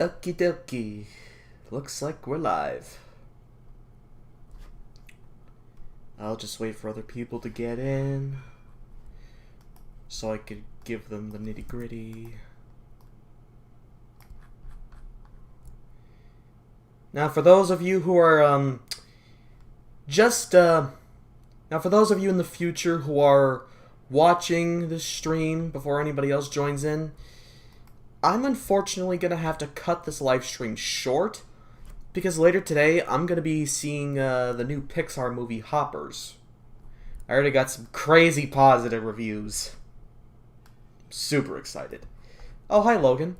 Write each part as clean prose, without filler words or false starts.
Okie dokie. Looks like we're live. I'll just wait for other people to get in so I could give them the nitty-gritty. Now for those of you who are now for those of you in the future who are watching this stream before anybody else joins in, I'm unfortunately going to have to cut this live stream short because later today I'm going to be seeing the new Pixar movie Hoppers. I already got some crazy positive reviews. Super excited. Oh, hi Logan.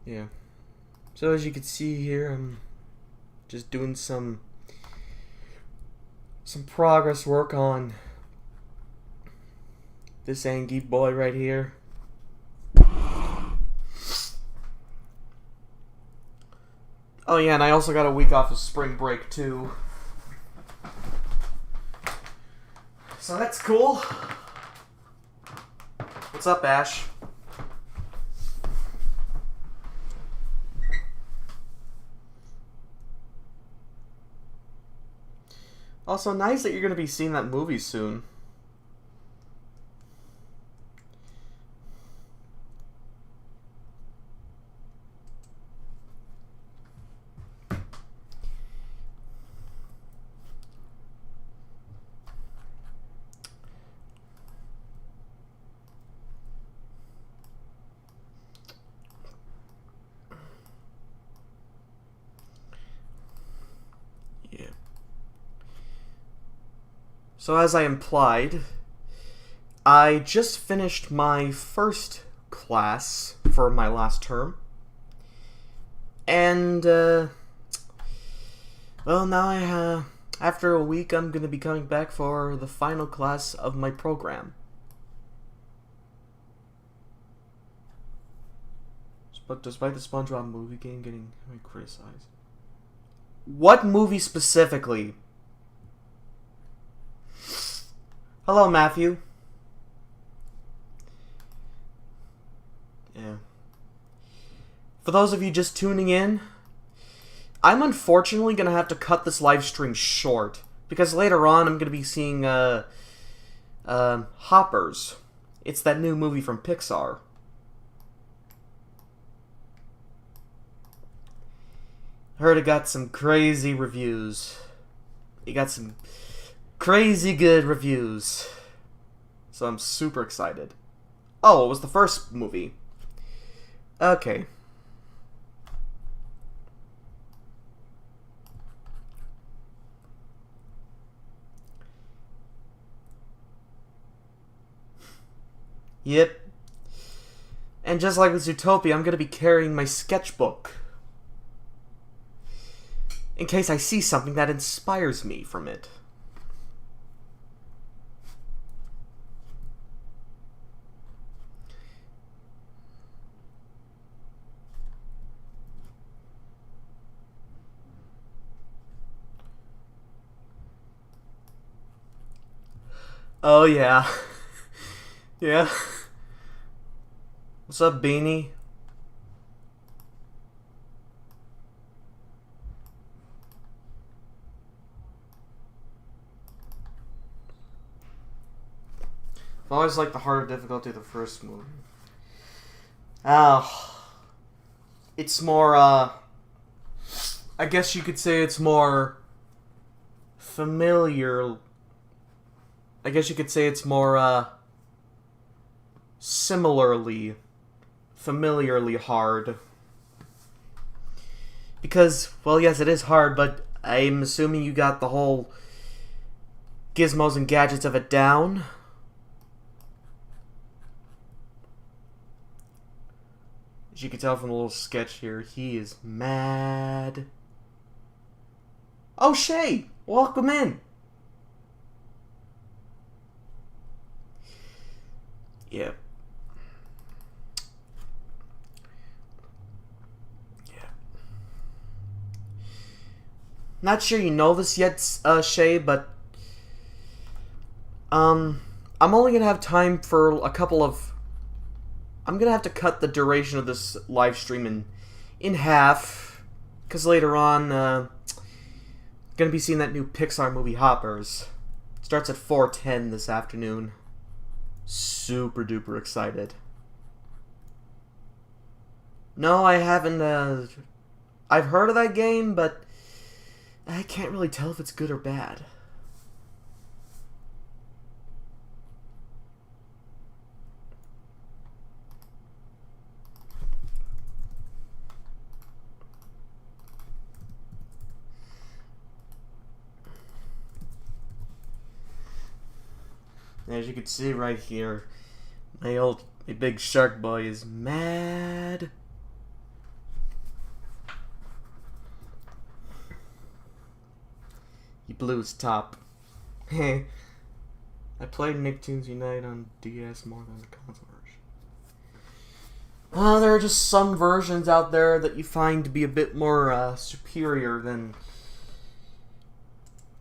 Yeah. So as you can see here, I'm just doing some progress work on this Angie boy right here. Oh yeah, and I also got a week off of spring break too. So that's cool. What's up, Ash? Also, nice that you're going to be seeing that movie soon. So as I implied, I just finished my first class for my last term. And, well, now after a week, I'm going to be coming back for the final class of my program. But despite the SpongeBob movie game getting criticized. What movie specifically? Hello, Matthew. Yeah. For those of you just tuning in, I'm unfortunately going to have to cut this live stream short because later on I'm going to be seeing Hoppers. It's that new movie from Pixar. Heard it got some crazy reviews. It got some crazy good reviews. So I'm super excited. Oh, it was the first movie. Okay. Yep. And just like with Zootopia, I'm going to be carrying my sketchbook in case I see something that inspires me from it. Oh, yeah. Yeah. What's up, Beanie? I've always liked the harder difficulty of the first movie. It's more, I guess you could say it's more familiar. I guess you could say it's more, familiarly hard. Because, well, yes, it is hard, but I'm assuming you got the whole gizmos and gadgets of it down. As you can tell from the little sketch here, he is mad. Oh, Shay! Welcome in! Yeah. Not sure you know this yet, Shay, but I'm only gonna have time for a couple of. I'm gonna have to cut the duration of this live stream in half, because later on, gonna be seeing that new Pixar movie Hoppers. Starts at 4:10 this afternoon. Super duper excited. No, I haven't. I've heard of that game, but I can't really tell if it's good or bad. As you can see right here, my big shark boy is mad. He blew his top. I played Nicktoons Unite on DS more than the console version. There are just some versions out there that you find to be a bit more superior than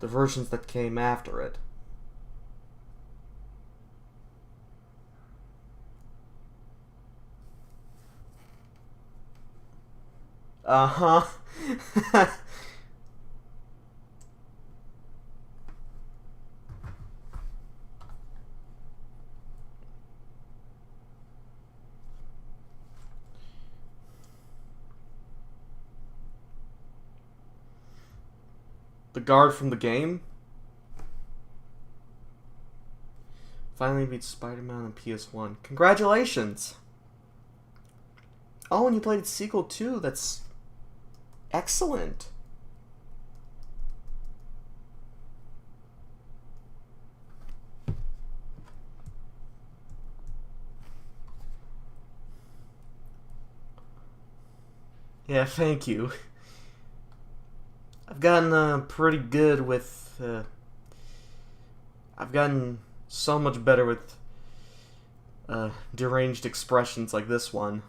the versions that came after it. Uh-huh. The guard from the game finally beat Spider-Man on PS1. Congratulations! Oh, and you played its sequel too. That's excellent. Yeah, thank you. I've gotten pretty good with. I've gotten so much better with deranged expressions like this one.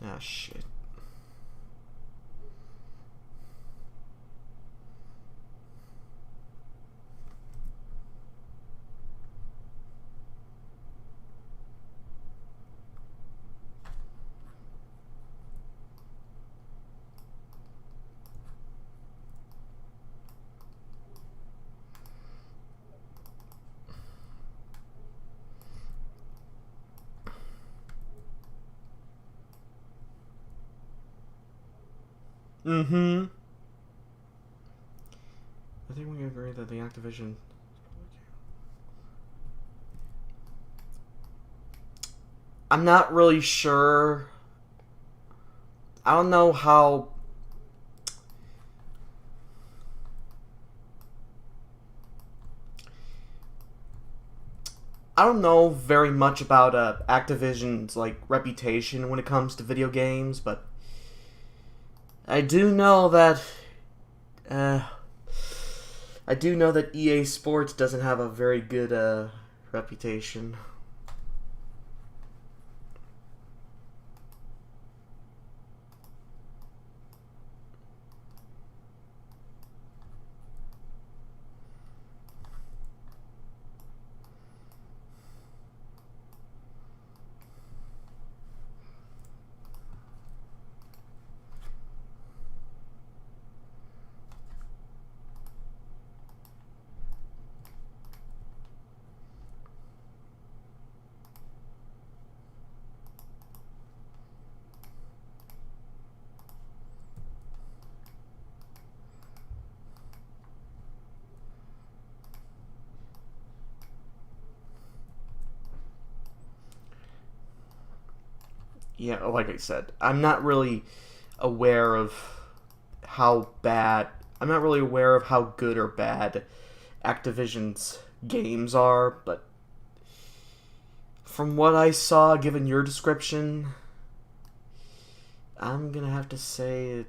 Ah, shit. Mm-hmm. I think we can agree that the Activision... I'm not really sure. I don't know how... I don't know very much about Activision's reputation when it comes to video games, but I do know that EA Sports doesn't have a very good reputation. Yeah, like I said, I'm not really aware of how bad... I'm not really aware of how good or bad Activision's games are, but from what I saw, given your description, I'm gonna have to say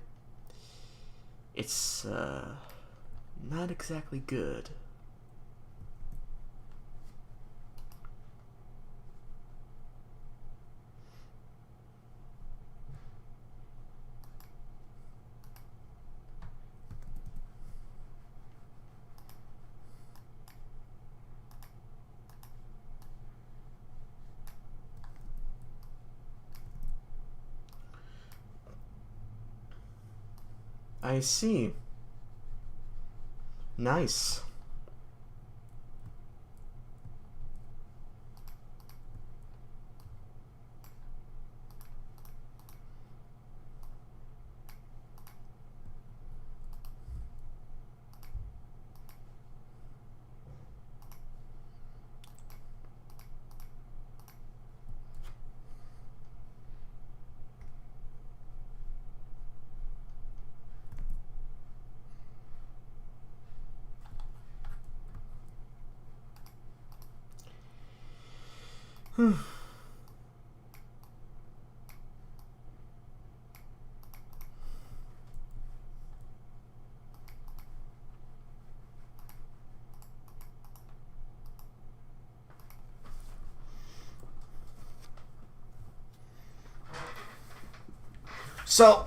it's not exactly good. I see. Nice. So,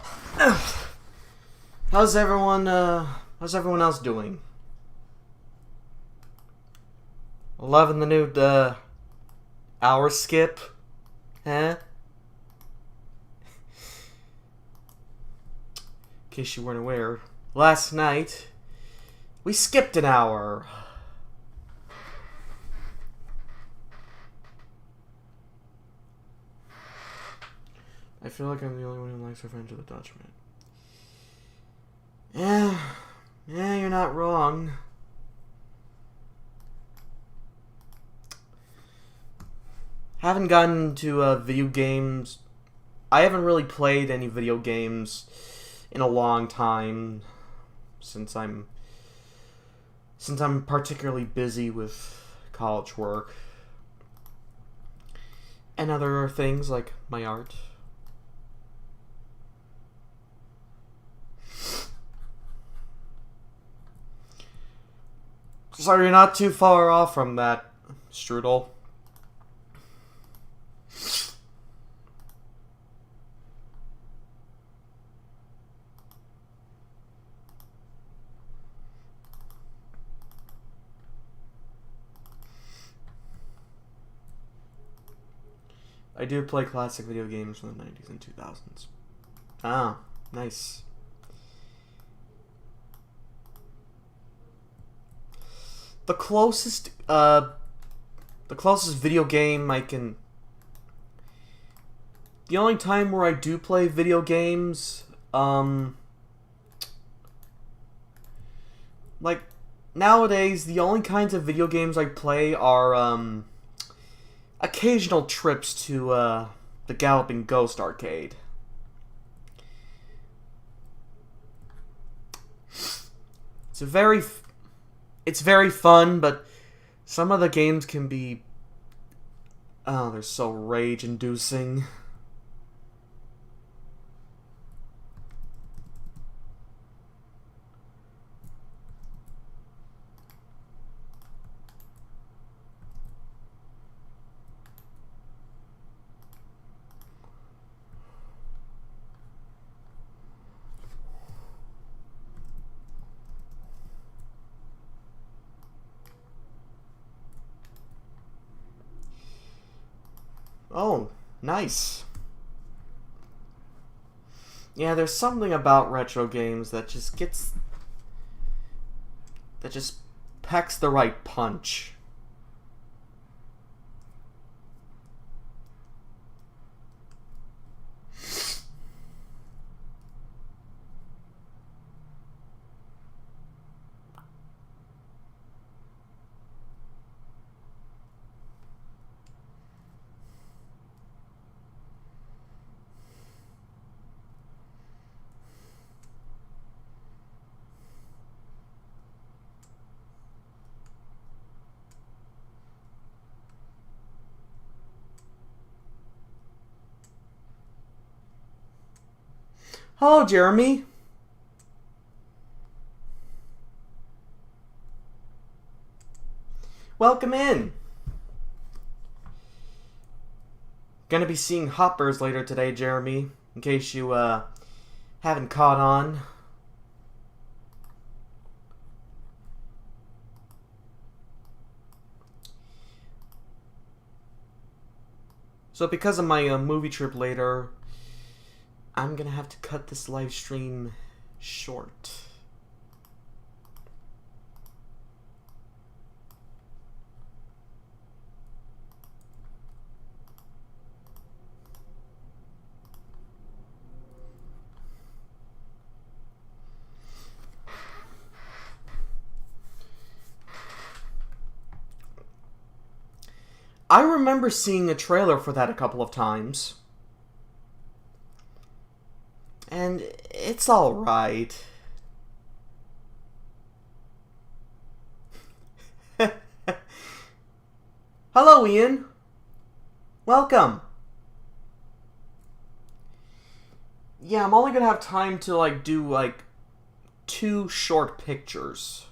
how's everyone else doing? Loving the new hour skip? Huh? In case you weren't aware, last night we skipped an hour. I feel like I'm the only one who likes Revenge of the Dutchman. Yeah, you're not wrong. Haven't gotten into video games. I haven't really played any video games in a long time since I'm particularly busy with college work and other things like my art. So you're not too far off from that, Strudel. I do play classic video games from the 90s and 2000s. Ah, nice. The closest video game I can... The only time where I do play video games, like, nowadays, the only kinds of video games I play are, occasional trips to, the Galloping Ghost arcade. It's very fun, but some of the games can be... Oh, they're so rage-inducing. Oh, nice. Yeah, there's something about retro games that just packs the right punch. Hello, Jeremy. Welcome in. Gonna be seeing Hoppers later today, Jeremy, in case you haven't caught on. So because of my movie trip later, I'm gonna have to cut this live stream short. I remember seeing a trailer for that a couple of times. And it's alright. Hello, Ian. Welcome. Yeah, I'm only gonna have time to, do, 2 short pictures.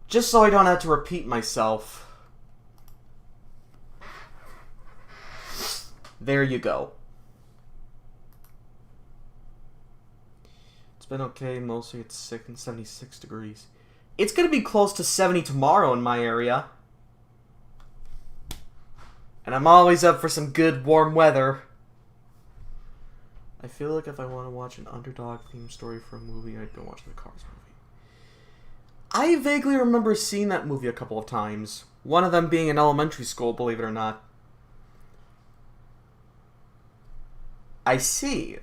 Just so I don't have to repeat myself. There you go. It's been okay, mostly it's 76 degrees. It's gonna be close to 70 tomorrow in my area. And I'm always up for some good warm weather. I feel like if I want to watch an underdog-themed story for a movie, I'd go watch the Cars movie. I vaguely remember seeing that movie a couple of times. One of them being in elementary school, believe it or not. I see.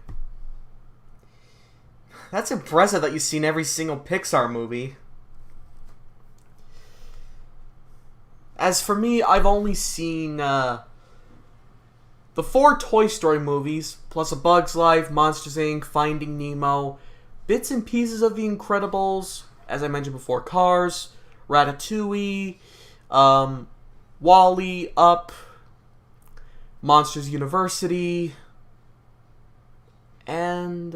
That's impressive that you've seen every single Pixar movie. As for me, I've only seen the 4 Toy Story movies, plus A Bug's Life, Monsters, Inc., Finding Nemo, bits and pieces of The Incredibles, as I mentioned before, Cars, Ratatouille, WALL-E, Up, Monsters University, and,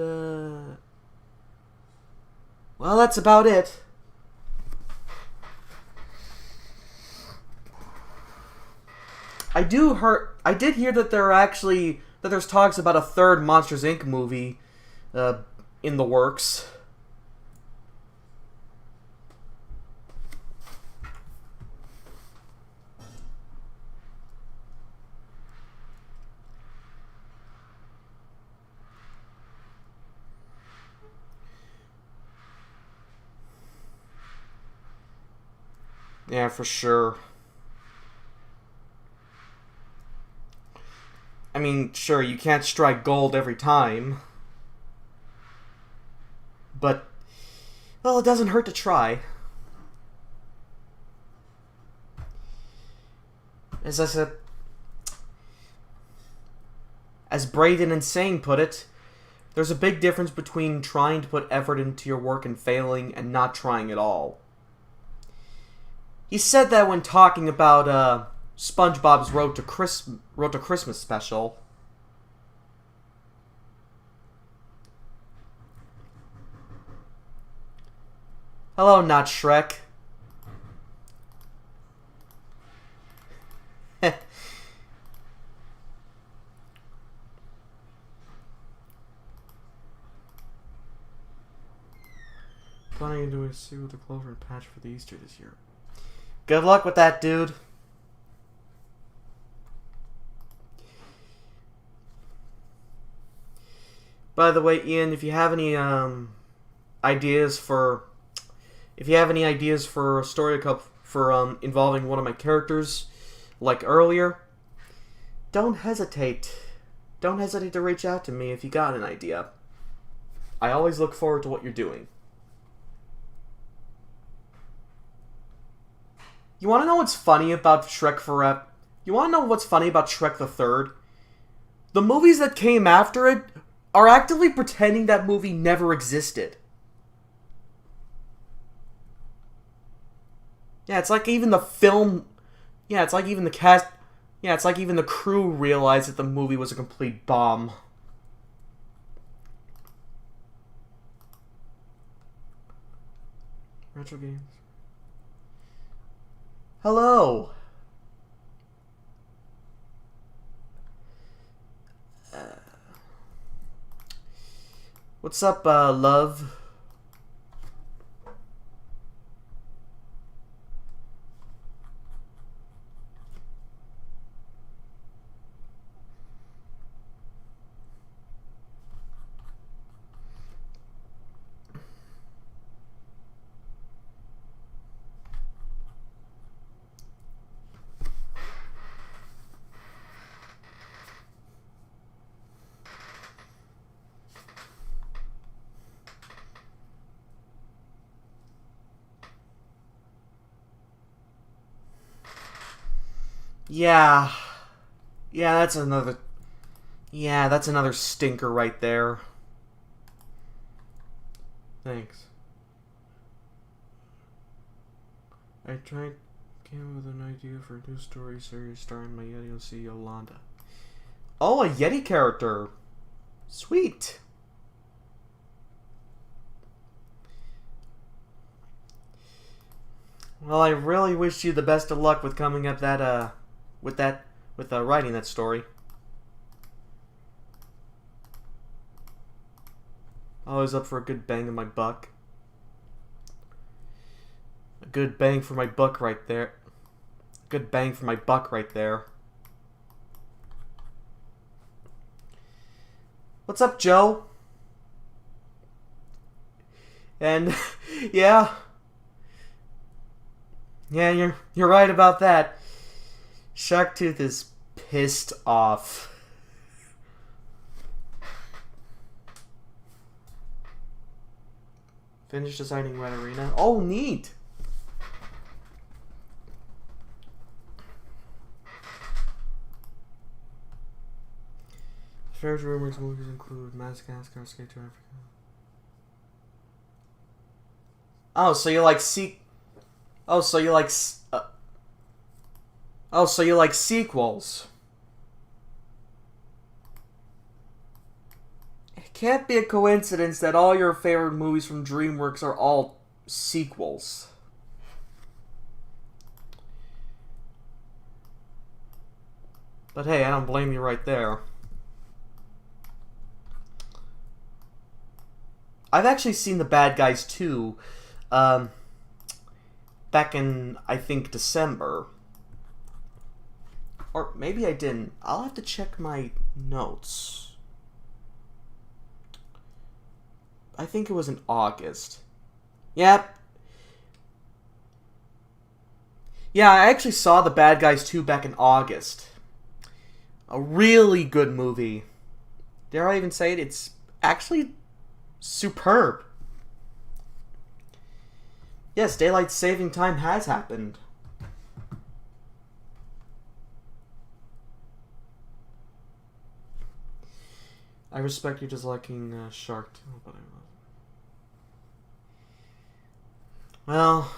well, that's about it. I did hear that there's talks about a 3rd Monsters, Inc. movie, in the works. Yeah, for sure. I mean, sure, you can't strike gold every time. But, well, it doesn't hurt to try. As I said, as Braden and Sang put it, there's a big difference between trying to put effort into your work and failing and not trying at all. He said that when talking about SpongeBob's Road to Christmas special. Hello, not Shrek. Planning to do a suit with the clover and patch for the Easter this year. Good luck with that, dude. By the way, Ian, if you have any ideas for a story for involving one of my characters, like earlier, don't hesitate. Don't hesitate to reach out to me if you got an idea. I always look forward to what you're doing. You want to know what's funny about Shrek Forever? You want to know what's funny about Shrek the Third? The movies that came after it are actively pretending that movie never existed. Yeah, it's like even the film... Yeah, it's like even the cast... Yeah, it's like even the crew realized that the movie was a complete bomb. Retro games. Hello! What's up, love? Yeah. Yeah, that's another... Yeah, that's another stinker right there. Thanks. I came with an idea for a new story series starring my Yeti OC Yolanda. Oh, a Yeti character. Sweet. Well, I really wish you the best of luck with coming up that, with writing that story. Always up for a good bang of my buck. A good bang for my buck right there. A good bang for my buck right there. What's up, Joe? And yeah. Yeah, you're right about that. Sharktooth is pissed off. Finished designing Red Arena. Oh, neat. Favorite rumors movies include Madagascar, Escape to Africa. Oh, so you like Oh, so you like Oh, so you like sequels. It can't be a coincidence that all your favorite movies from DreamWorks are all sequels. But hey, I don't blame you right there. I've actually seen The Bad Guys 2 back in, I think, December. Or maybe I didn't. I'll have to check my notes. I think it was in August. Yep. Yeah, I actually saw The Bad Guys 2 back in August. A really good movie. Dare I even say it? It's actually superb. Yes, daylight saving time has happened. I respect you disliking Shark Tale, but I love it. Well,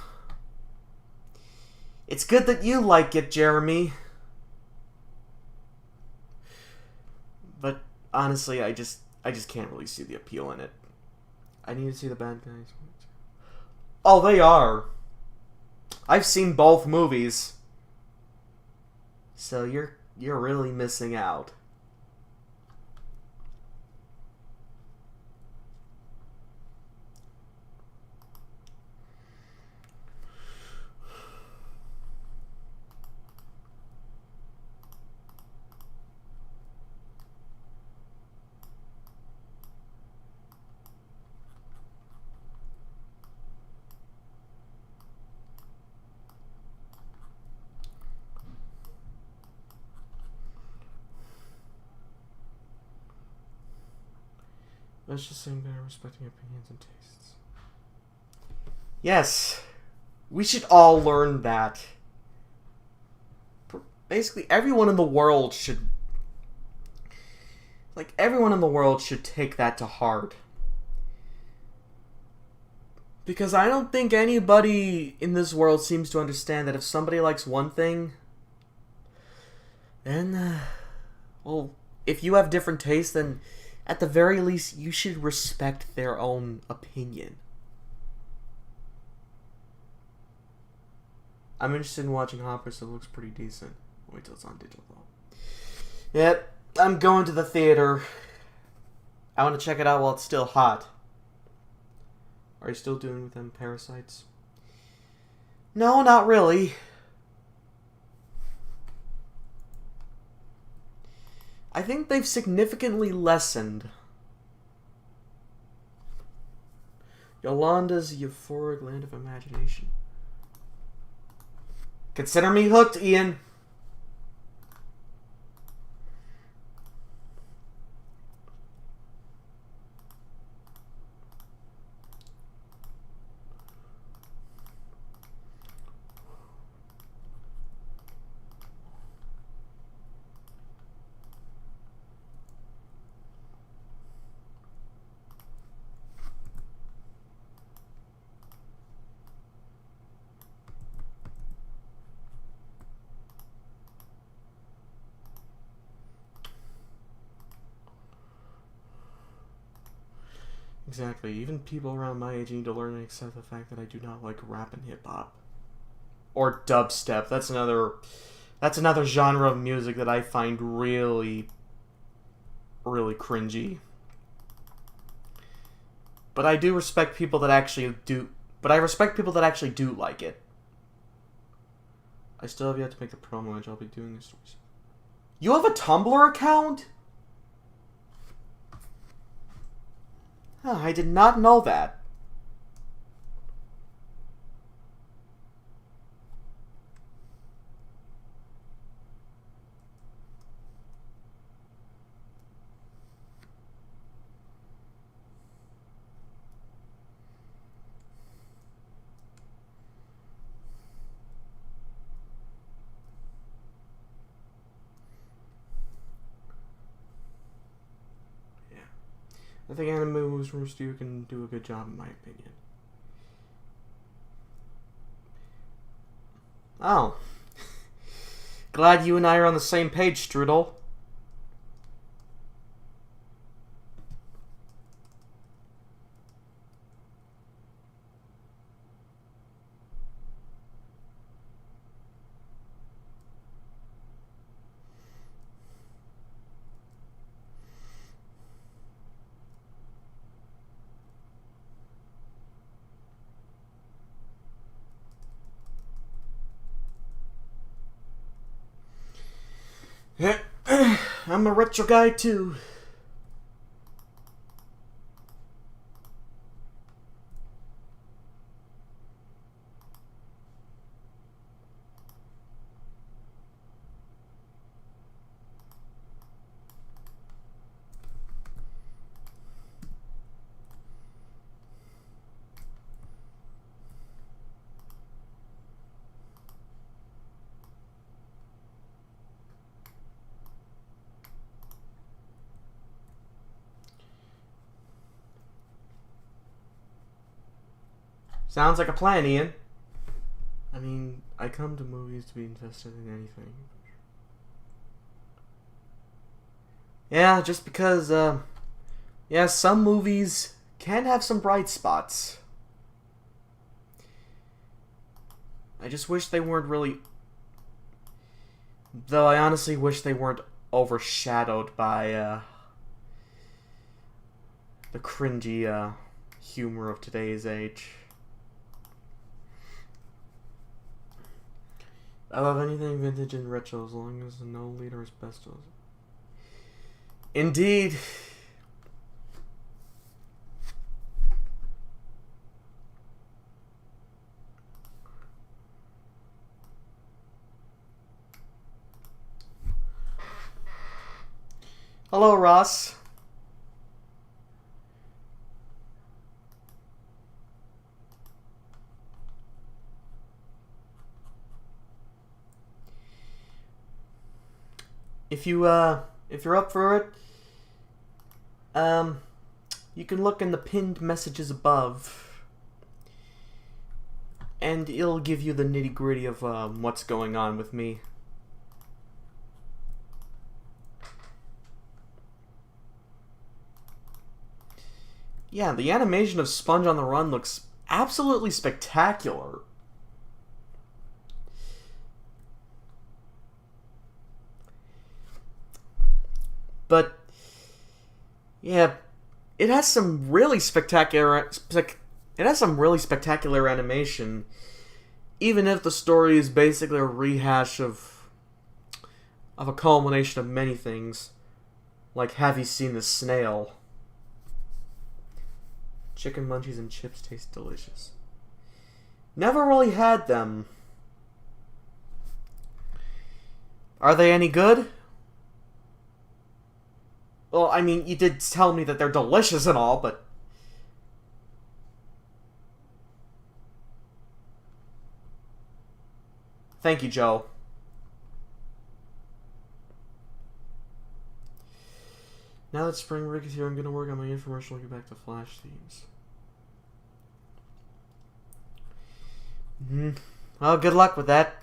it's good that you like it, Jeremy. But honestly, I just can't really see the appeal in it. I need to see The Bad Guys. Oh, they are. I've seen both movies. So you're really missing out. Let's just say better respecting opinions and tastes. Yes, we should all learn that. Basically, everyone in the world should... everyone in the world should take that to heart. Because I don't think anybody in this world seems to understand that if somebody likes one thing, then, well, if you have different tastes, then at the very least, you should respect their own opinion. I'm interested in watching Hoppers, so it looks pretty decent. Wait till it's on digital, though. Yep, I'm going to the theater. I want to check it out while it's still hot. Are you still doing with them parasites? No, not really. I think they've significantly lessened. Yolanda's euphoric land of imagination. Consider me hooked, Ian. Exactly. Even people around my age need to learn and accept the fact that I do not like rap and hip-hop. Or dubstep. That's another genre of music that I find really, really cringy. But I do respect people that actually do... But I respect people that actually do like it. I still have yet to make the promo, which I'll be doing this. You have a Tumblr account? Huh, I did not know that. I think Anime Moves from Studio can do a good job, in my opinion. Oh. Glad you and I are on the same page, Strudel. I'm a retro guy too. Sounds like a plan, Ian. I mean, I come to movies to be invested in anything. Yeah, just because, yeah, some movies can have some bright spots. I just wish they weren't really... Though I honestly wish they weren't overshadowed by, the cringy, humor of today's age. I love anything vintage and retro as long as the no leader is best. Indeed. Hello, Ross. If you're up for it, you can look in the pinned messages above. and it'll give you the nitty-gritty of what's going on with me. Yeah, the animation of Sponge on the Run looks absolutely spectacular. But yeah, it has some really spectacular animation, even if the story is basically a rehash of a culmination of many things. Like, have you seen the snail? Chicken munchies and chips taste delicious. Never really had them. Are they any good? Well, I mean, you did tell me that they're delicious and all, but... Thank you, Joe. Now that spring break is here, I'm going to work on my infomercial and get back to Flash themes. Well, good luck with that.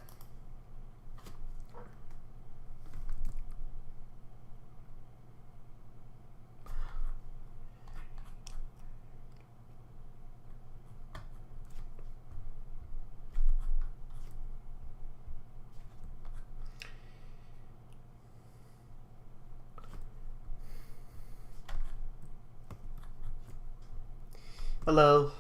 Hello.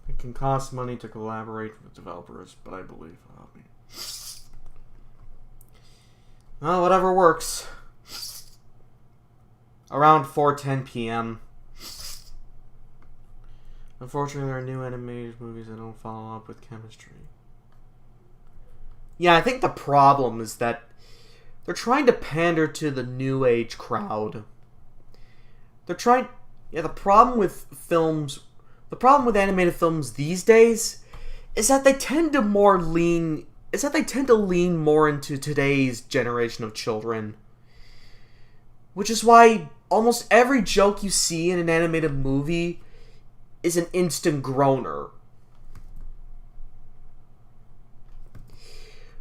It can cost money to collaborate with developers, but I believe me. Well, whatever works. Around 4:10 p.m. Unfortunately, there are new animated movies that don't follow up with chemistry. Yeah, I think the problem is that they're trying to pander to the new age crowd. They're trying... Yeah, the problem with films... The problem with animated films these days is that they tend to lean more into today's generation of children. Which is why almost every joke you see in an animated movie is an instant groaner.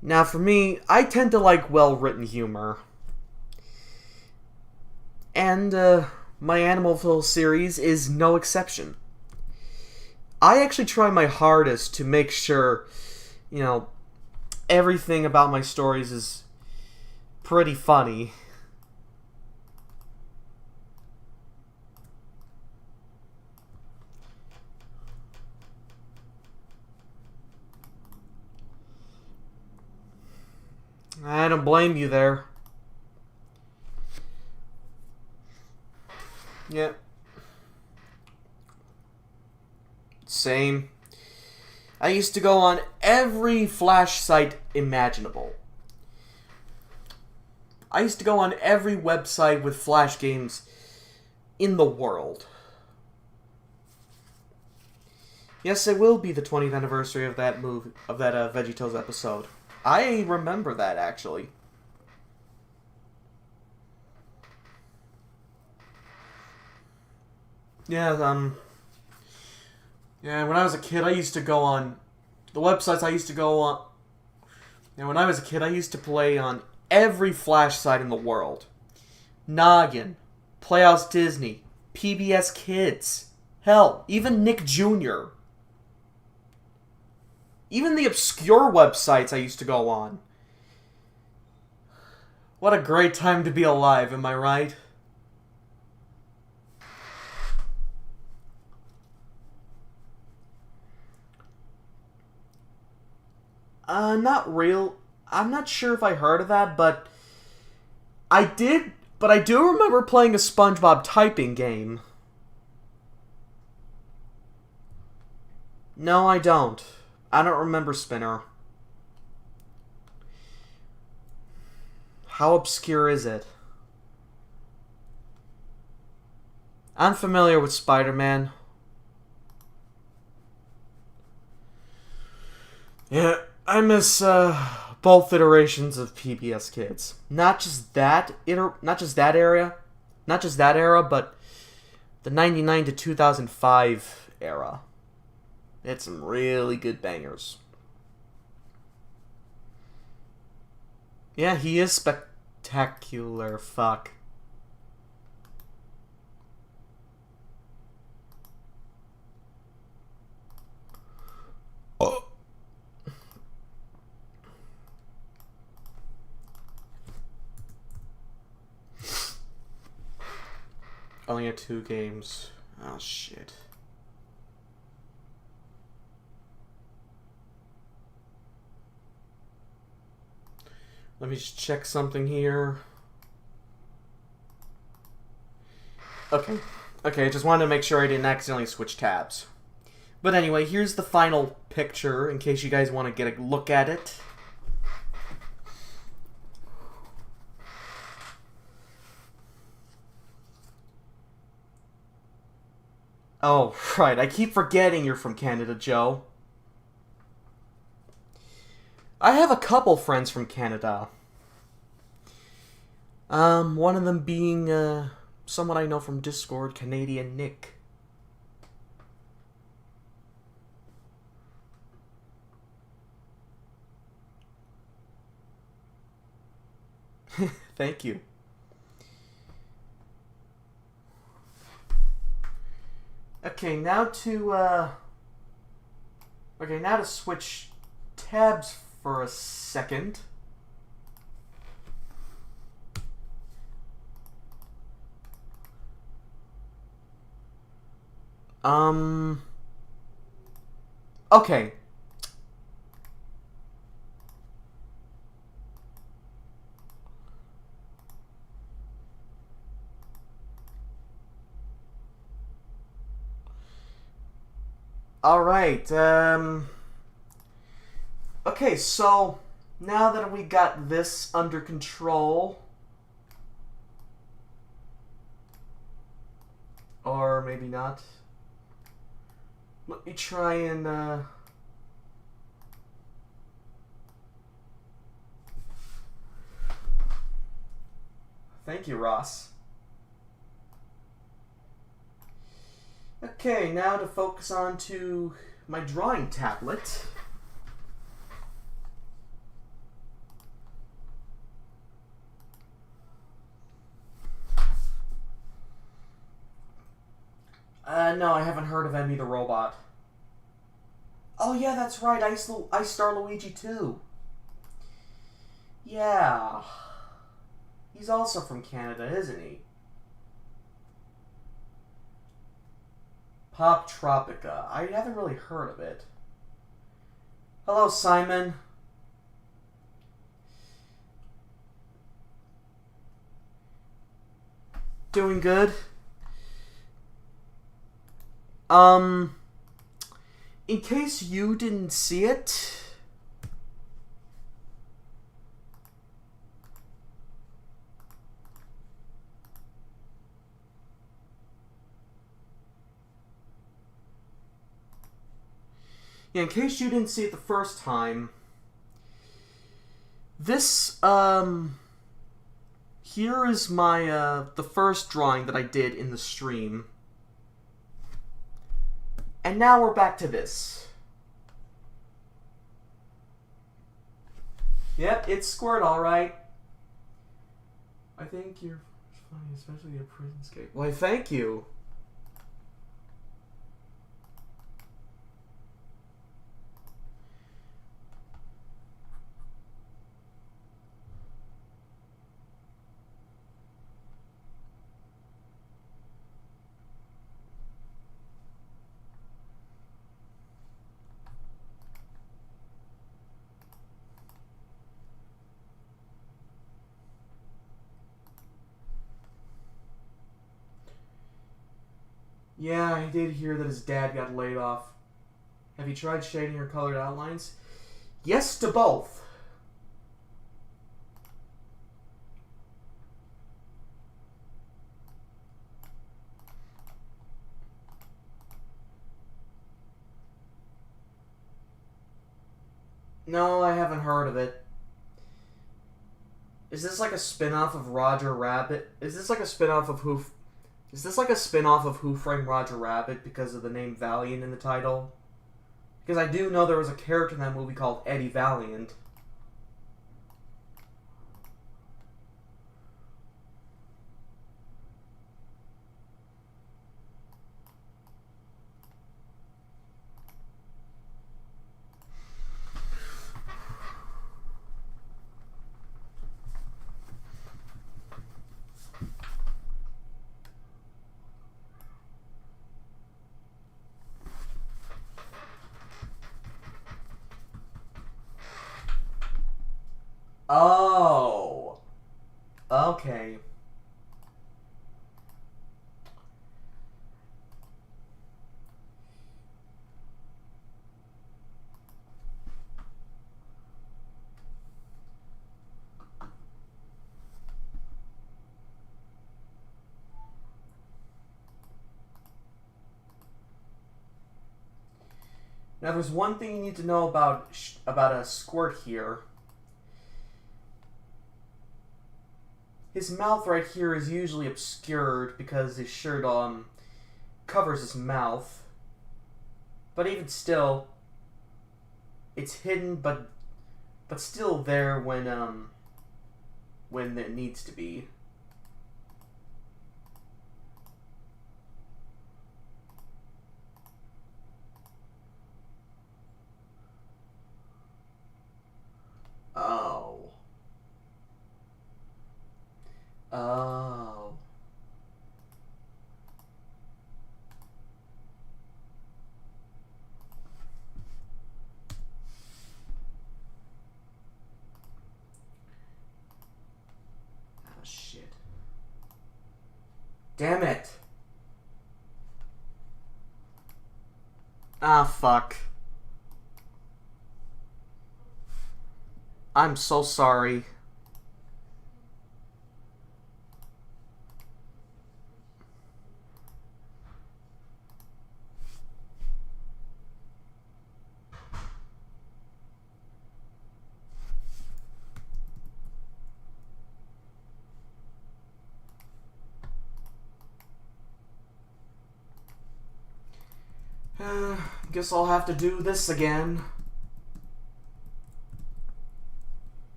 Now for me, I tend to like well-written humor. And my Animalville series is no exception. I actually try my hardest to make sure, everything about my stories is pretty funny. I don't blame you there. Yeah. Same. I used to go on every Flash site imaginable. I used to go on every website with Flash games in the world. Yes, it will be the 20th anniversary of that VeggieTales episode. I remember that, actually. Yeah, yeah, when I was a kid, I used to go on... The websites I used to go on... When I was a kid, I used to play on every Flash site in the world. Noggin, Playhouse Disney, PBS Kids. Hell, even Nick Jr. Even the obscure websites I used to go on. What a great time to be alive, am I right? Not real. I'm not sure if I heard of that, but I did. But I do remember playing a SpongeBob typing game. No, I don't. I don't remember Spinner. How obscure is it? I'm familiar with Spider-Man. Yeah, I miss both iterations of PBS Kids. Not just that era, but the 99 to 2005 era. It had some really good bangers. Yeah, he is spectacular. Fuck. Oh. Only had 2 games. Oh, shit. Let me just check something here. Okay, I just wanted to make sure I didn't accidentally switch tabs. But anyway, here's the final picture, in case you guys want to get a look at it. Oh, right, I keep forgetting you're from Canada, Joe. I have a couple friends from Canada. One of them being, someone I know from Discord, Canadian Nick. Thank you. Okay, now to switch tabs for a second. Okay. Alright, okay, so now that we got this under control, or maybe not, let me try and, thank you, Ross. Okay, now to focus on to my drawing tablet. No, I haven't heard of Emmy the Robot. Oh yeah, that's right, Ice Star Luigi too. Yeah. He's also from Canada, isn't he? Pop Tropica. I haven't really heard of it. Hello, Simon. Doing good. In case you didn't see it, yeah, in case you didn't see it the first time, this, here is my, the first drawing that I did in the stream. And now we're back to this. Yep, it's Squirt, alright. I think you're funny, especially a prison escape. Why, thank you. Yeah, I did hear that his dad got laid off. Have you tried shading or colored outlines? Yes to both. No, I haven't heard of it. Is this like a spin-off of Roger Rabbit? Is this like a spin-off of Who... Is this like a spin-off of Who Framed Roger Rabbit because of the name Valiant in the title? Because I do know there was a character in that movie called Eddie Valiant. Oh. Okay. Now, there's one thing you need to know about a Squirt here. His mouth right here is usually obscured because his shirt covers his mouth. But even still, it's hidden, but still there when it needs to be. Oh. Oh. Oh, shit. Damn it. Ah, fuck. I'm so sorry. Guess I'll have to do this again.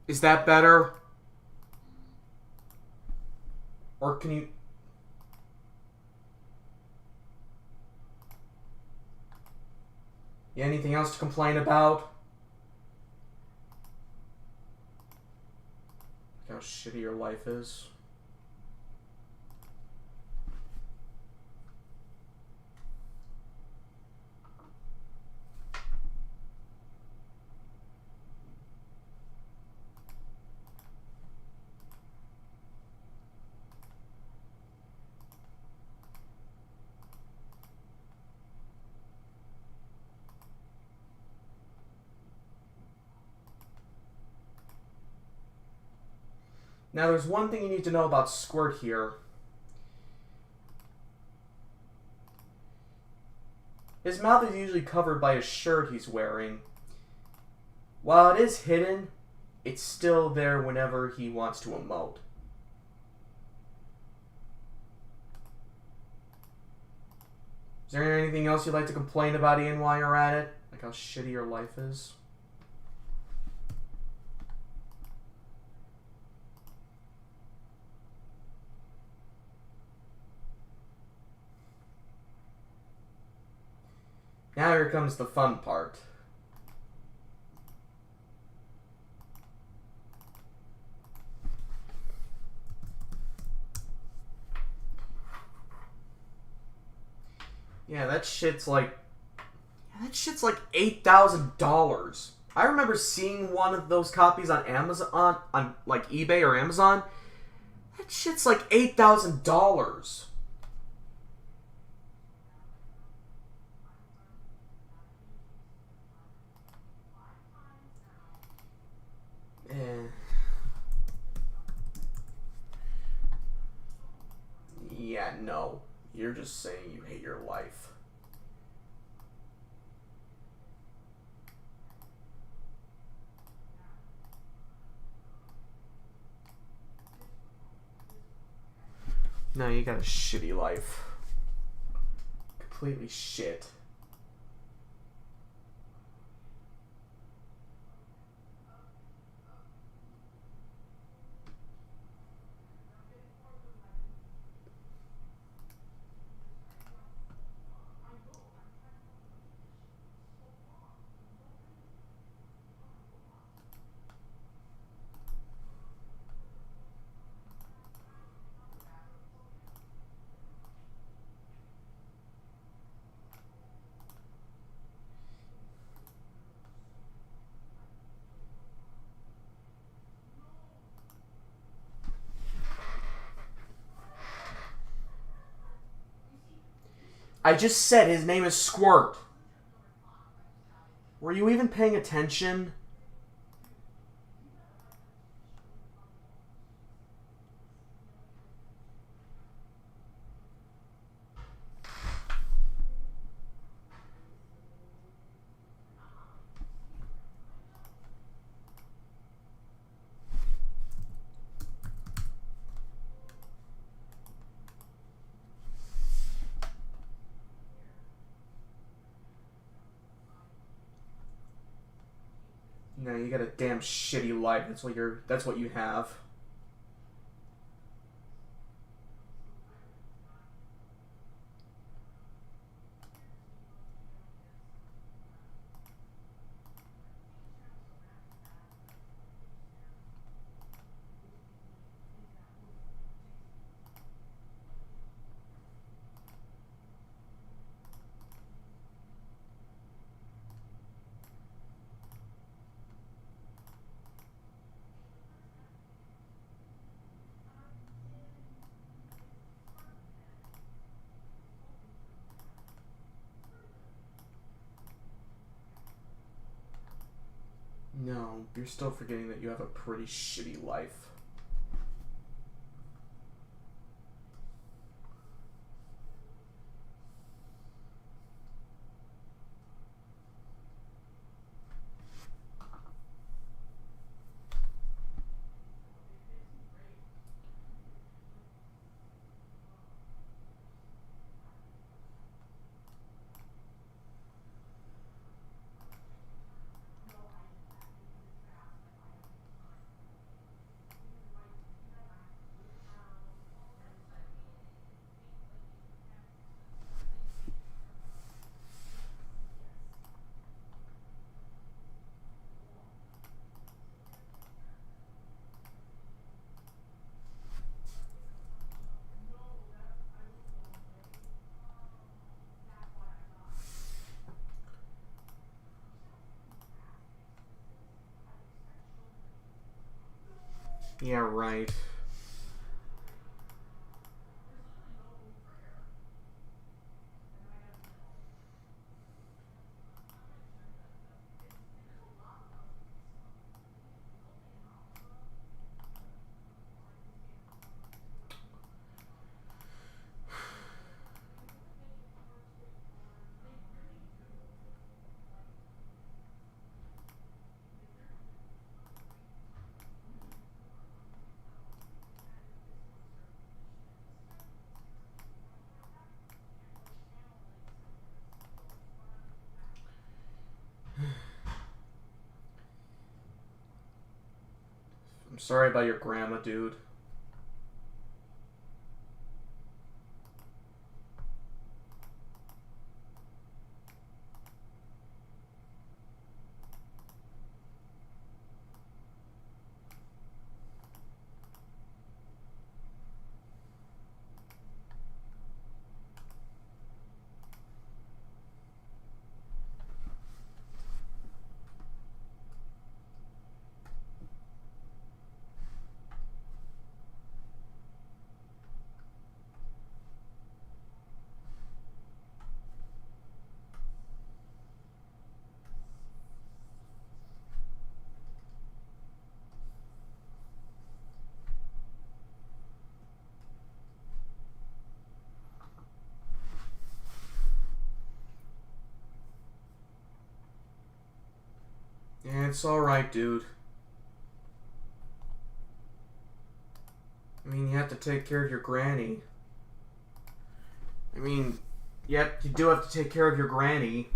Is that better? Or can you... Anything else to complain about? How shitty your life is. Now, there's one thing you need to know about Squirt here. His mouth is usually covered by a shirt he's wearing. While it is hidden, it's still there whenever he wants to emote. Is there anything else you'd like to complain about, Ian, while you're at it? Like how shitty your life is? Now here comes the fun part. Yeah, that shit's like $8,000. I remember seeing one of those copies on Amazon, on like eBay or Amazon. That shit's like $8,000. you're just saying you hate your life. No, you got a shitty life. Completely shit. I just said his name is Squirt. Were you even paying attention? No, you got a damn shitty life. That's what you have. No, you're still forgetting that you have a pretty shitty life. Yeah, right. I'm sorry about your grandma, dude. It's alright, dude. I mean, you have to take care of your granny. I mean, you do have to take care of your granny.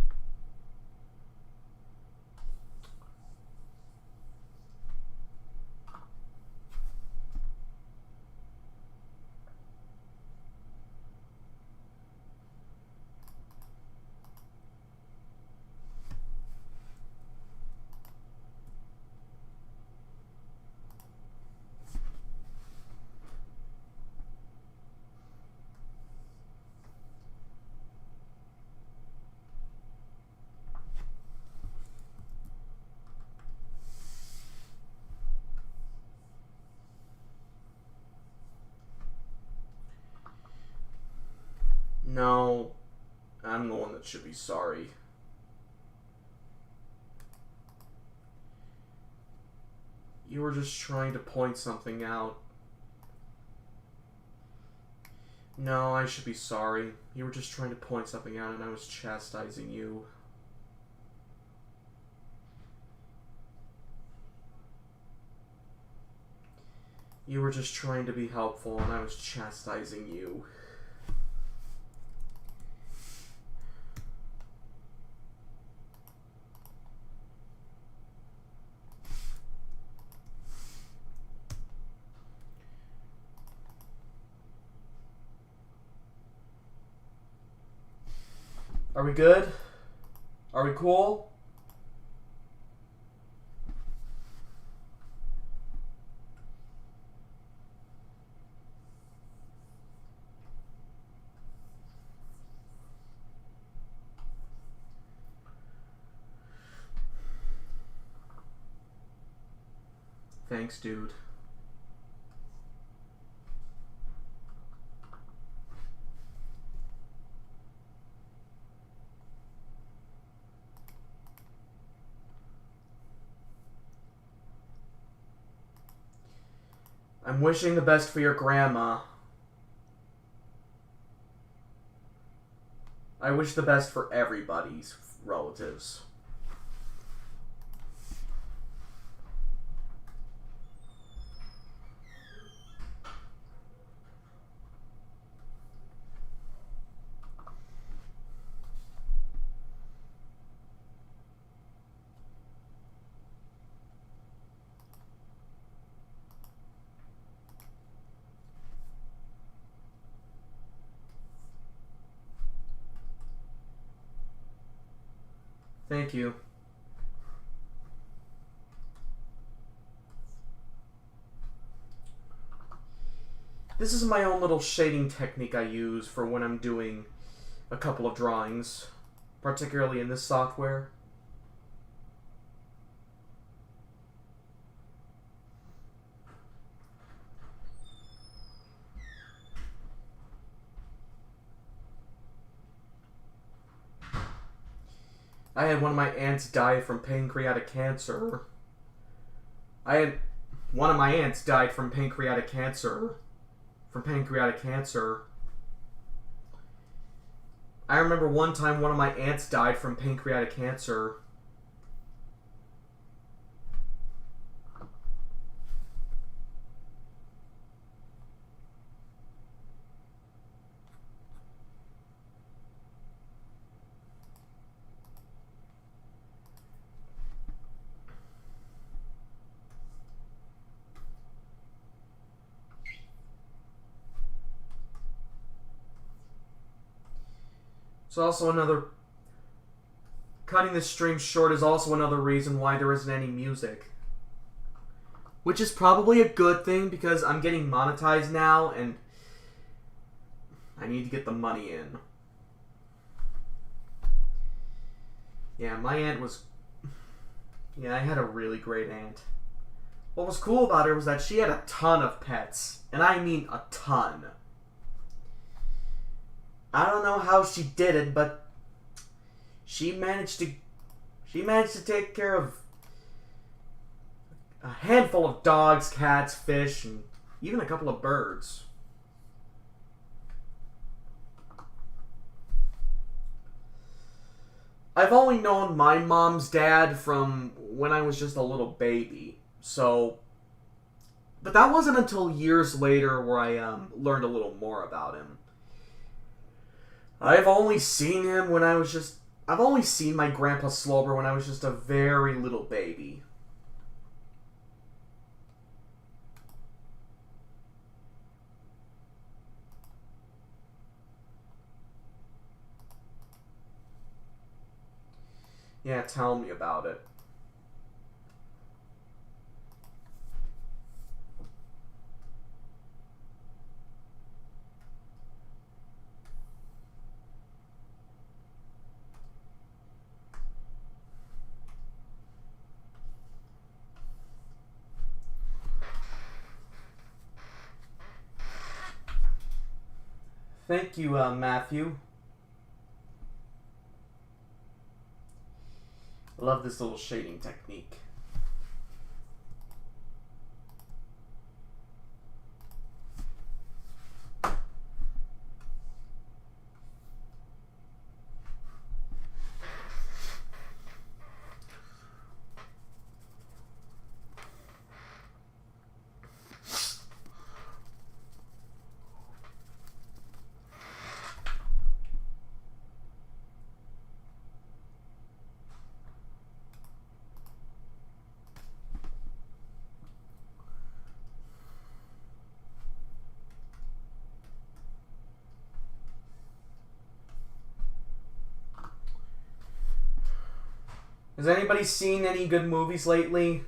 No, I'm the one that should be sorry. You were just trying to point something out. No, I should be sorry. You were just trying to point something out and I was chastising you. You were just trying to be helpful and I was chastising you. Are we good? Are we cool? Thanks, dude. I'm wishing the best for your grandma. I wish the best for everybody's relatives. Thank you. This is my own little shading technique I use for when I'm doing a couple of drawings, particularly in this software. I had one of my aunts die from pancreatic cancer. One of my aunts died from pancreatic cancer. I remember one time one of my aunts died from pancreatic cancer. It's also another... Cutting this stream short is also another reason why there isn't any music. Which is probably a good thing because I'm getting monetized now and I need to get the money in. Yeah, my aunt was... Yeah, I had a really great aunt. What was cool about her was that she had a ton of pets. And I mean a ton. I don't know how she did it, but she managed to take care of a handful of dogs, cats, fish, and even a couple of birds. I've only known my mom's dad from when I was just a little baby. So, but that wasn't until years later where I learned a little more about him. I've only seen him when I was just... I've only seen my Grandpa Slober when I was just a very little baby. Yeah, tell me about it. Thank you, Matthew. I love this little shading technique. Has anybody seen any good movies lately?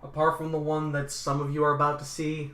Apart from the one that some of you are about to see?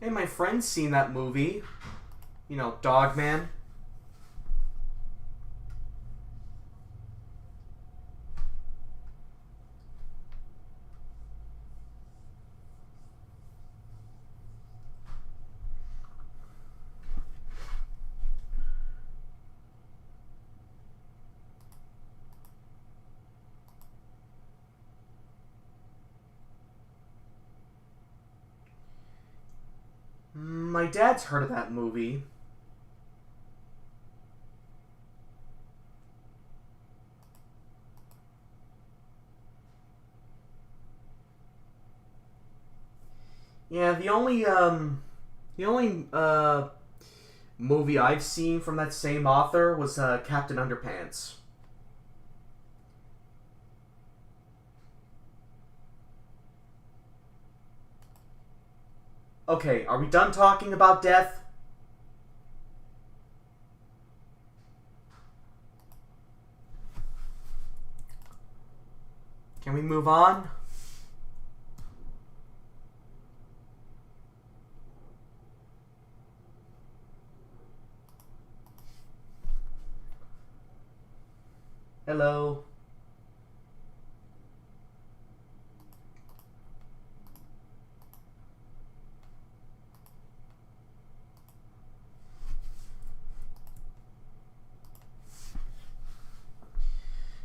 Hey, my friend's seen that movie. You know, Dogman. My dad's heard of that movie. Yeah, the only movie I've seen from that same author was Captain Underpants. Okay, are we done talking about death? Can we move on? Hello.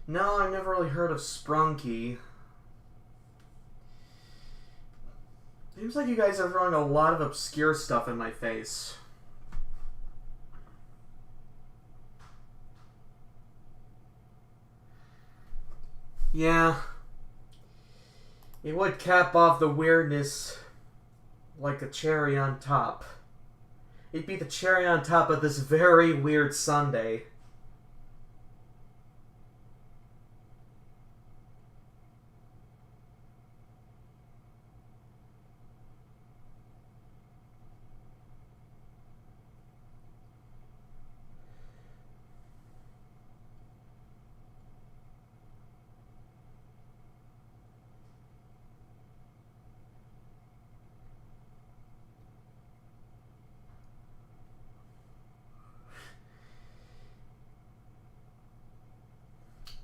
No, I've never really heard of Sprunky. Seems like you guys are throwing a lot of obscure stuff in my face. Yeah. It would cap off the weirdness like a cherry on top. It'd be the cherry on top of this very weird Sunday.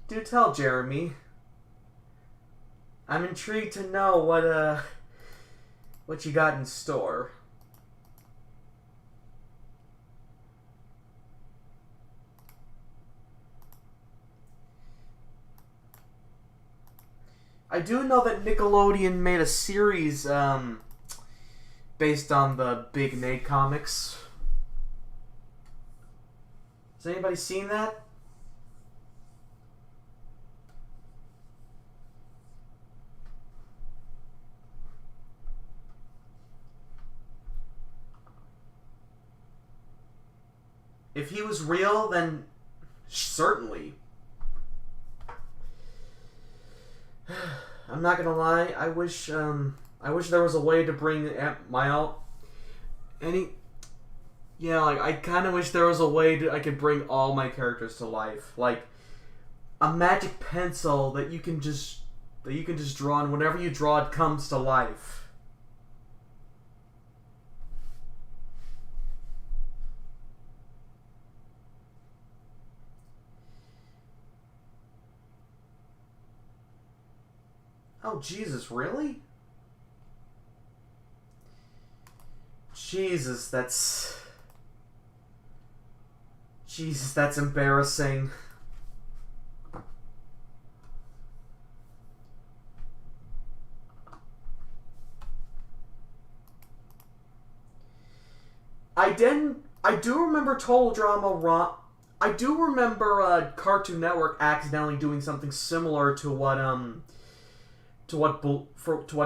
Do tell, Jeremy. I'm intrigued to know what you got in store. I do know that Nickelodeon made a series based on the Big Nate comics. Has anybody seen that? If he was real, then certainly. I'm not gonna lie. I wish there was a way to bring I kind of wish there was a way I could bring all my characters to life, like a magic pencil that you can just draw, and whenever you draw, it comes to life. Oh, Jesus, really? Jesus, that's embarrassing. I do remember Total Drama I do remember Cartoon Network accidentally doing something similar to what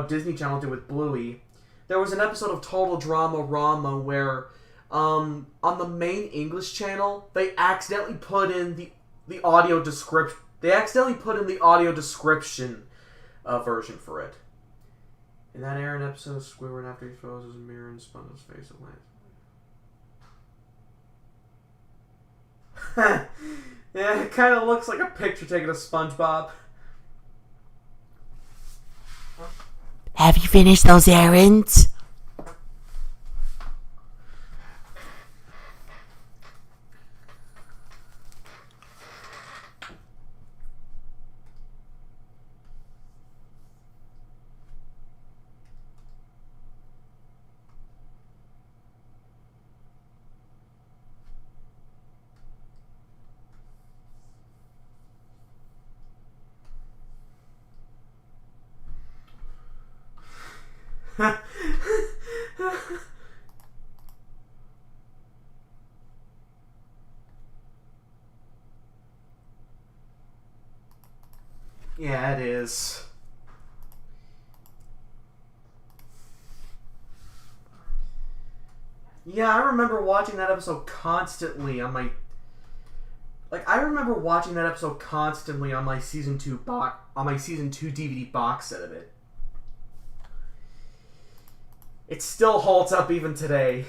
Disney Channel did with Bluey. There was an episode of Total Drama Rama where on the main English channel they accidentally put in the audio description. They accidentally put in the audio description version for it. In that Aaron episode, Squidward, after he throws his mirror and spun his face at last. Yeah, it kind of looks like a picture taken of SpongeBob. Have you finished those errands? Yeah, it is. Yeah, I remember watching that episode constantly on my... I remember watching that episode constantly on my season 2 DVD box set of it. It still holds up even today.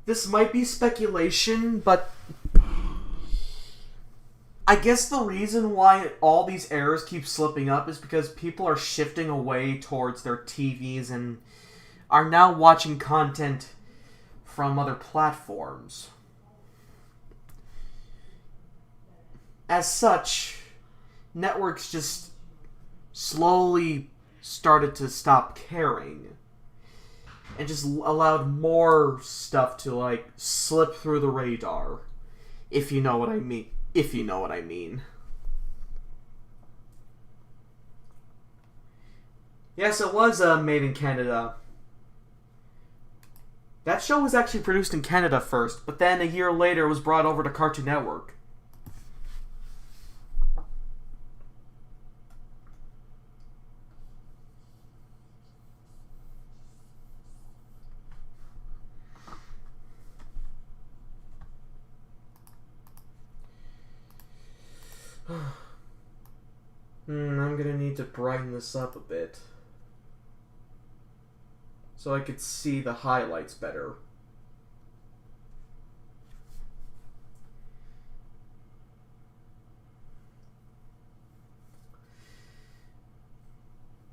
This might be speculation, but I guess the reason why all these errors keep slipping up is because people are shifting away towards their TVs and are now watching content from other platforms. As such, networks just slowly started to stop caring and just allowed more stuff to slip through the radar, if you know what I mean. Yes, it was made in Canada. That show was actually produced in Canada first, but then a year later it was brought over to Cartoon Network. I'm gonna need to brighten this up a bit so I could see the highlights better.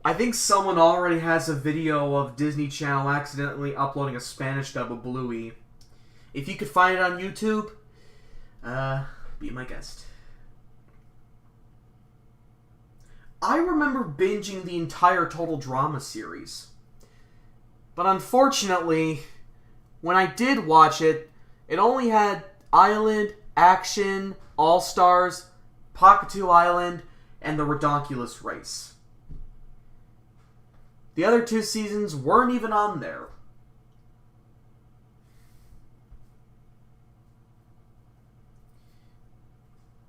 I think someone already has a video of Disney Channel accidentally uploading a Spanish dub of Bluey. If you could find it on YouTube, be my guest. I remember binging the entire Total Drama series. But unfortunately, when I did watch it, it only had Island, Action, All-Stars, Pockatoo Island, and the Redonkulous Race. The other 2 seasons weren't even on there.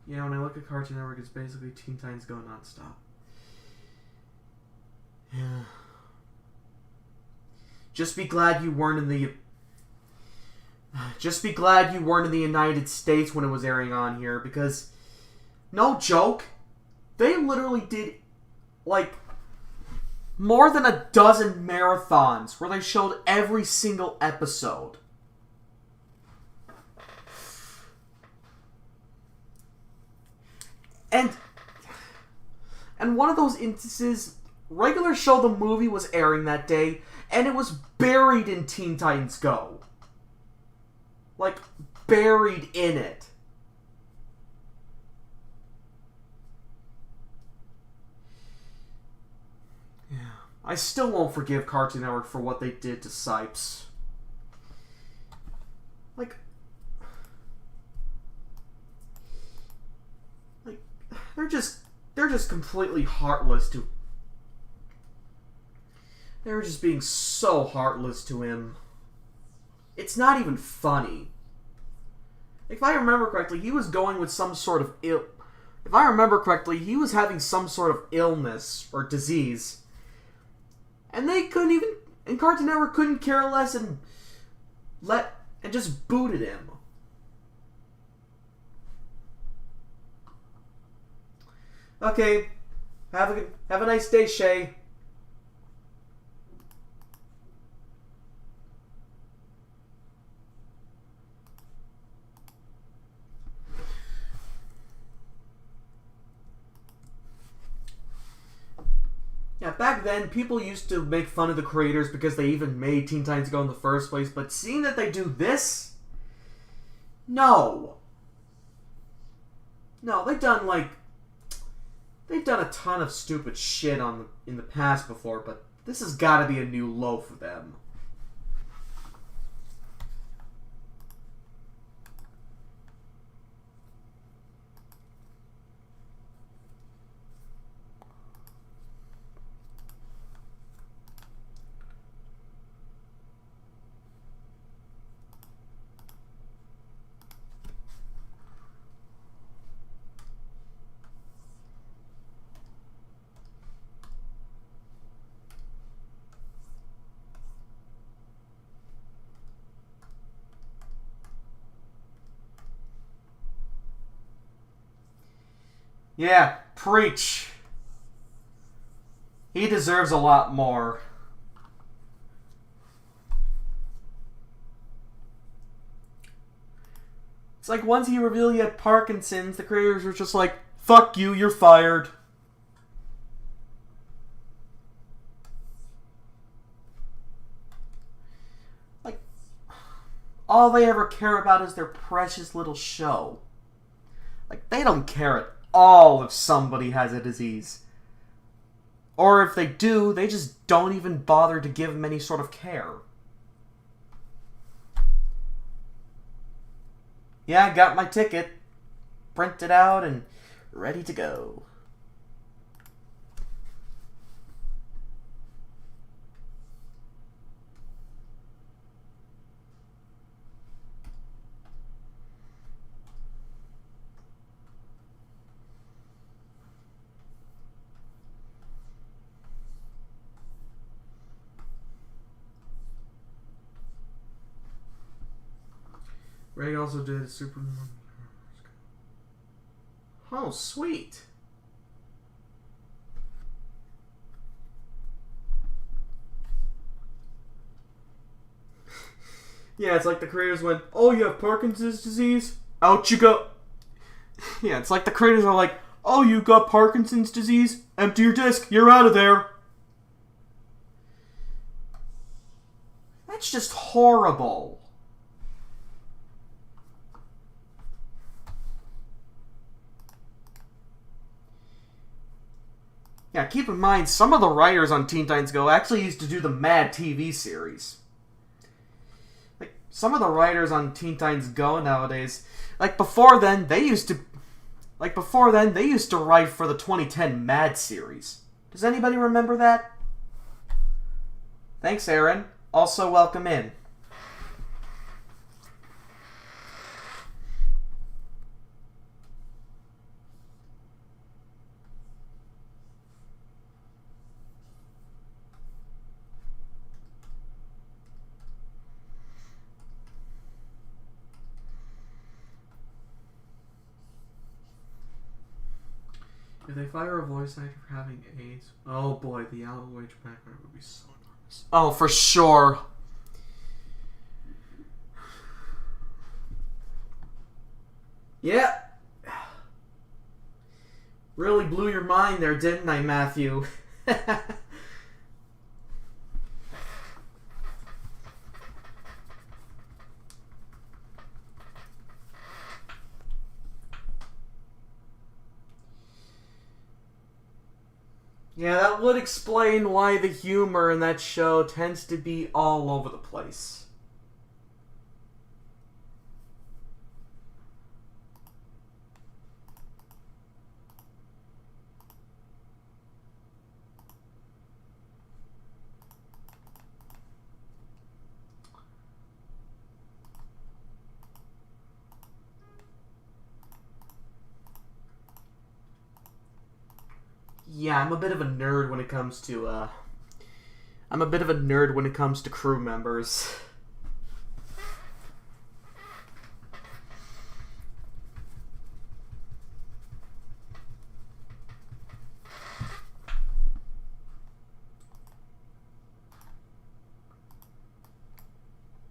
Yeah, when I look at Cartoon Network, it's basically Teen Titans Go nonstop. Yeah. Just be glad you weren't in the... Just be glad you weren't in the United States when it was airing on here, because... No joke. They literally did, like... more than a dozen marathons where they showed every single episode. And one of those instances, regular show the movie was airing that day, and it was buried in Teen Titans Go. Like, buried in it. I still won't forgive Cartoon Network for what they did to Sipes. Like, they're just completely heartless to... They're just being so heartless to him. It's not even funny. If I remember correctly, he was going with some sort of If I remember correctly, he was having some sort of illness or disease. And they couldn't even... And Cartoon Network couldn't care less and just booted him. Okay. Have a nice day, Shay. Yeah, back then, people used to make fun of the creators because they even made Teen Titans Go in the first place, but seeing that they do this? No. No, they've done a ton of stupid shit in the past before, but this has got to be a new low for them. Yeah, preach. He deserves a lot more. It's like once he revealed he had Parkinson's, the creators were just like, fuck you, you're fired. Like, all they ever care about is their precious little show. Like, they don't care at all if somebody has a disease. Or if they do, they just don't even bother to give them any sort of care. Yeah, I got my ticket, printed out, and ready to go. Ray also did Superman. Oh, sweet. Yeah, it's like the creators went, oh, you have Parkinson's disease? Out you go. Yeah, it's like the creators are like, oh, you got Parkinson's disease? Empty your disc. You're out of there. That's just horrible. Yeah, keep in mind, some of the writers on Teen Titans Go actually used to do the Mad TV series. Like, some of the writers on Teen Titans Go nowadays, before then, they used to write for the 2010 Mad series. Does anybody remember that? Thanks, Aaron. Also, welcome in. If they fire a voice actor for having AIDS, oh boy, the outrage background would be so enormous. Oh, for sure. Yeah. Really blew your mind there, didn't I, Matthew? Yeah, that would explain why the humor in that show tends to be all over the place. Yeah, I'm a bit of a nerd when it comes to, crew members.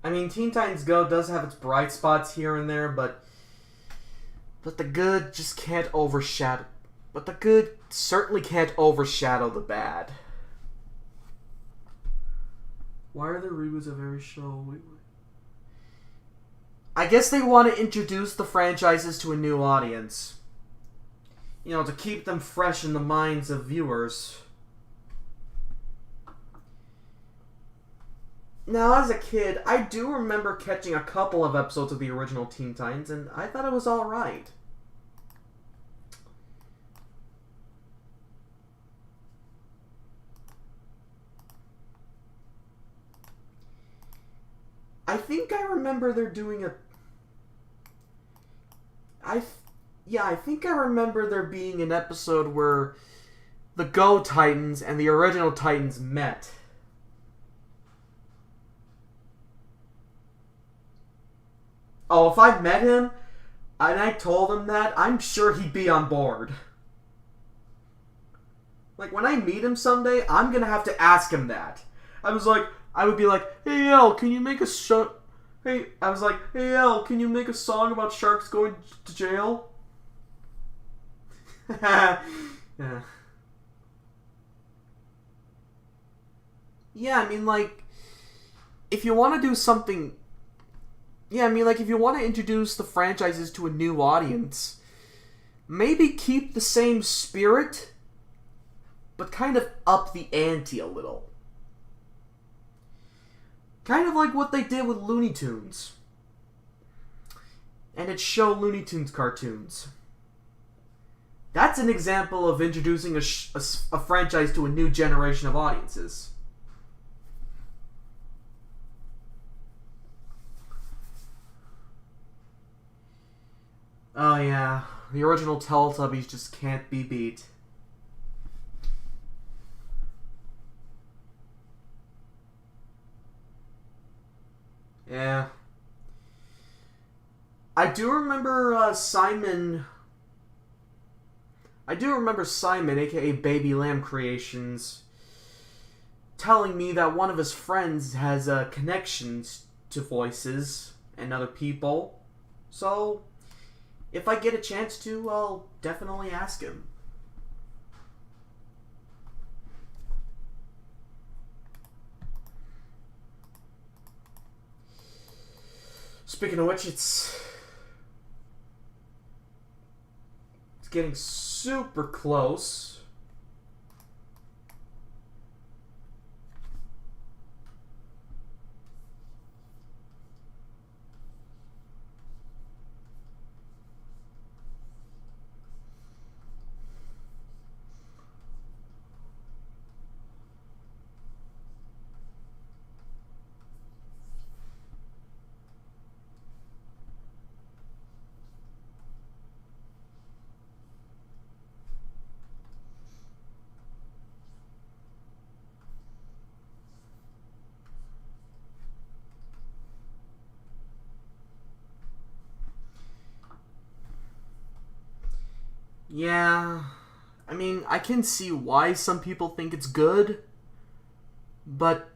I mean, Teen Titans Go does have its bright spots here and there, but the good just can't overshadow... But the good certainly can't overshadow the bad. Why are there reboots of every show? Wait. I guess they want to introduce the franchises to a new audience. You know, to keep them fresh in the minds of viewers. Now, as a kid, I do remember catching a couple of episodes of the original Teen Titans, and I thought it was alright. I think I remember they're doing a... I think I remember there being an episode where the Go Titans and the original Titans met. Oh, if I met him and I told him that, I'm sure he'd be on board. Like, when I meet him someday, I'm gonna have to ask him that. I would be like, hey, El, can you make a Hey, El, can you make a song about sharks going to jail? Yeah. Yeah, I mean, if you want to do something... Yeah, I mean, if you want to introduce the franchises to a new audience, maybe keep the same spirit, but kind of up the ante a little. Kind of like what they did with Looney Tunes. And its show Looney Tunes cartoons. That's an example of introducing a franchise to a new generation of audiences. Oh yeah, the original Teletubbies just can't be beat. Yeah. I do remember Simon, aka Baby Lamb Creations, telling me that one of his friends has connections to voices and other people. So, if I get a chance to, I'll definitely ask him. Speaking of which, it's getting super close. Yeah, I mean, I can see why some people think it's good, but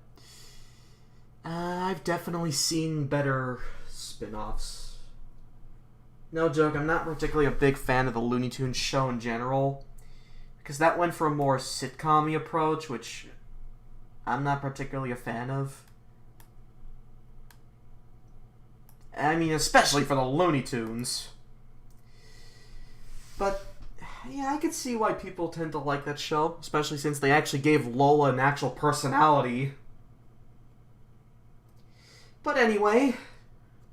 I've definitely seen better spin-offs. No joke, I'm not particularly a big fan of the Looney Tunes show in general, because that went for a more sitcom-y approach, which I'm not particularly a fan of. I mean, especially for the Looney Tunes. But yeah, I could see why people tend to like that show, especially since they actually gave Lola an actual personality. But anyway,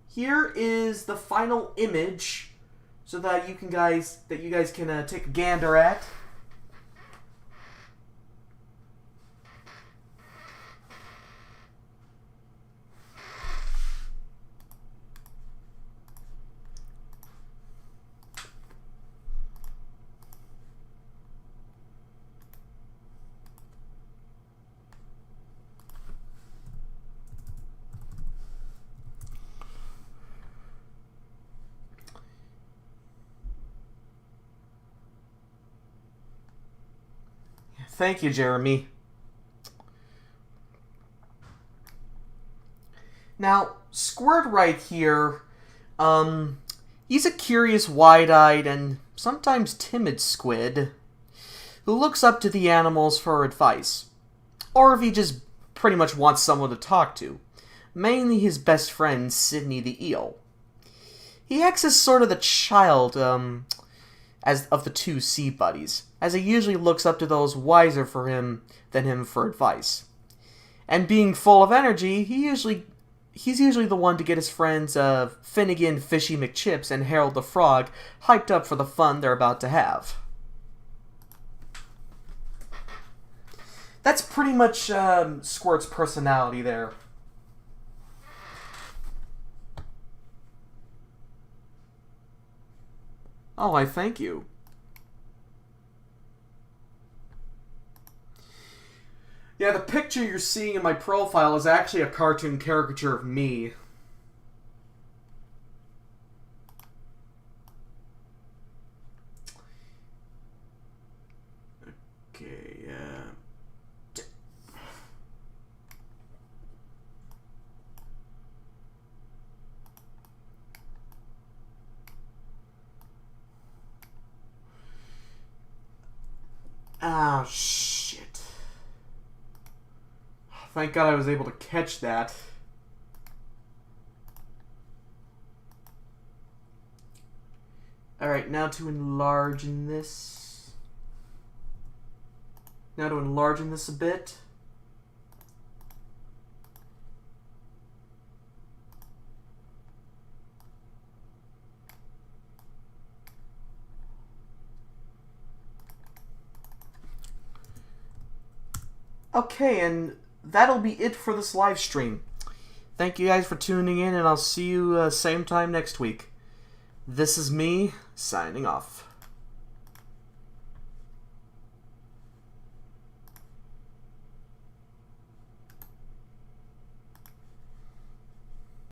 here is the final image, so that you guys can take a gander at. Thank you, Jeremy. Now, Squirt right here, he's a curious, wide-eyed, and sometimes timid squid who looks up to the animals for advice. Or if he just pretty much wants someone to talk to. Mainly his best friend, Sydney the Eel. He acts as sort of the child, as of the two sea buddies, as he usually looks up to those wiser than him for advice. And being full of energy, he's usually the one to get his friends Finnegan, Fishy McChips, and Harold the Frog hyped up for the fun they're about to have. That's pretty much Squirt's personality there. Oh, I thank you. Yeah, the picture you're seeing in my profile is actually a cartoon caricature of me. Okay, Ah, shit. Thank God I was able to catch that. Alright, now to enlarge in this. Now to enlarge in this a bit. Okay, and that'll be it for this live stream. Thank you guys for tuning in, and I'll see you same time next week. This is me, signing off.